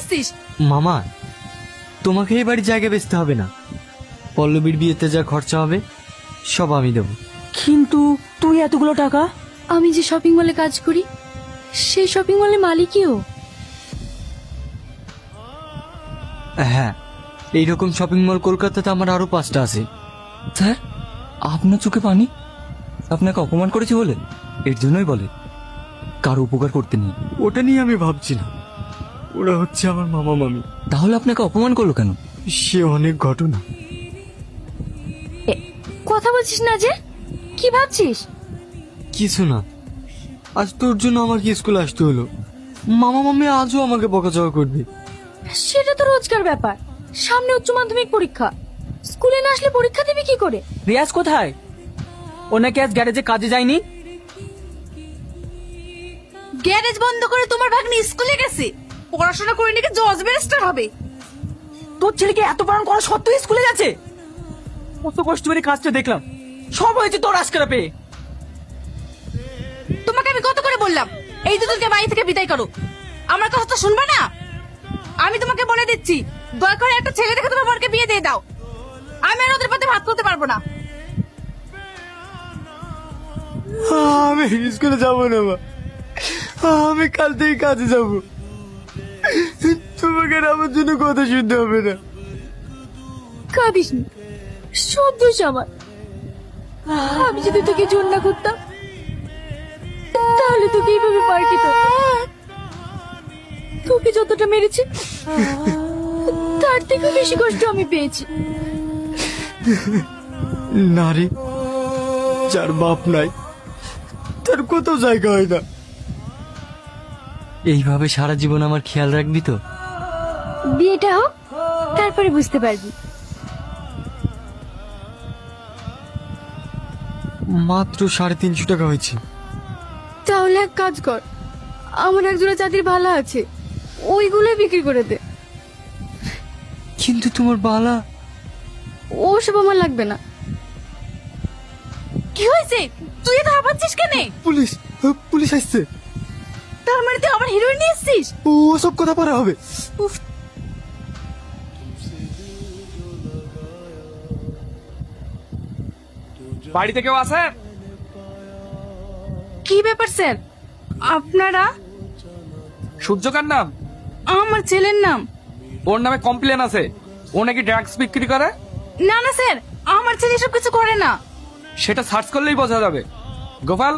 এসছিস? মামা, তোমাকে এই বাড়ির জায়গা বেচতে হবে না। পল্লবীর বিয়েতে যা খরচা হবে সব আমি দেবো। কিন্তু তুই এতগুলো টাকা? আমি যে শপিং মলে কাজ করি সেই শপিং মলের মালিকইও। হ্যাঁ, এইরকম শপিং মল কলকাতাতে আমার আরো 5টা আছে। স্যার, আপনার চোখে পানি? আপনাকে অপমান করেছে বলে? এর জন্যই বলে কারো উপকার করতে নেই। ওটা নিয়ে আমি ভাবছি না, ওরা হচ্ছে আমার মামা মামি। তাহলে আপনাকে অপমান করলো কেন? সে অনেক ঘটনা। কথা বলছিস না যে, কি ভাবছিস? কিছু না, আজ তোর জন্য আমার কি স্কুলে আসতে হলো। মামা মামি আজও আমাকে বকাঝকা করবে। সেটা তো রোজকার ব্যাপার। সামনে উচ্চ মাধ্যমিক পরীক্ষা, স্কুলে না আসলে পরীক্ষা দেবে কি করে? রিয়াজ কোথায়? ও নাকি আজ গ্যারেজে কাজে যায়নি? গ্যারেজ বন্ধ করে তোমার ভাগ্নি স্কুলে গেছে, পড়াশোনা করে নাকি জজ ব্যারিস্টার হবে। তোর ছেলেকে এত পড়ান করা সত্ত্বেও স্কুলে যাচ্ছে? কত কষ্ট করে কাজটা দেখলাম, সব হয়েছে তোর আজকারা পেয়ে। তোমাকে আমি কত করে বললাম এই দুজনকে বাড়ি থেকে বিদায় করো, আমার কথা তো শুনবে না? আমি তোমাকে বলে দিচ্ছি, দয়া করে একটা ছেলে দেখে তোমার বরকে বিয়ে দিয়ে দাও। আমি আর ওদের পথে ভাত করতে পারবো না। আমি স্কুলে যাবো না মা, আমি কাল থেকে কাজে যাবো। তোমাকে আর আমার জন্য কথা শুনতে হবে না। কাঁদিস নি, সব দোষ আমার। আমি যদি তোকে জোর না করতাম তাহলে তোকে এইভাবে মার খেত। তোকে যতটা মেরেছি তার থেকে বেশি কষ্ট আমি পেয়েছি। নারী যার বাপ নাই তার কোথাও জায়গা হয় না। এইভাবে সারা জীবন আমার খেয়াল রাখবি তো? বিয়েটা হোক, তারপরে বুঝতে পারবি। মাত্র 350 টাকা হয়েছে। তাহলে এক কাজ কর, আমার একজোড়া চাঁদির বালা আছে, ওইগুলো বিক্রি করে দে। কিন্তু তোমার বালা। ওসব আমার লাগবে না। কি হয়েছে? তুই এত হাঁপাচ্ছিস কেন? পুলিশ, পুলিশ আসছে। তার মানে তুই আমার হিরোইন নিয়ে এসছিস? ও সব কথা পরে হবে। উফ, বাড়িতে কেউ আছে? কি ব্যাপার স্যার আপনারা? সূর্যকার নাম? আমার ছেলের নাম। ওর নামে কমপ্লেন আছে, ও নাকি ড্রাগস বিক্রি করে। না না স্যার, আমার ছেলে এসব কিছু করে না। সেটা সার্চ করলেই বোঝা যাবে। গোপাল,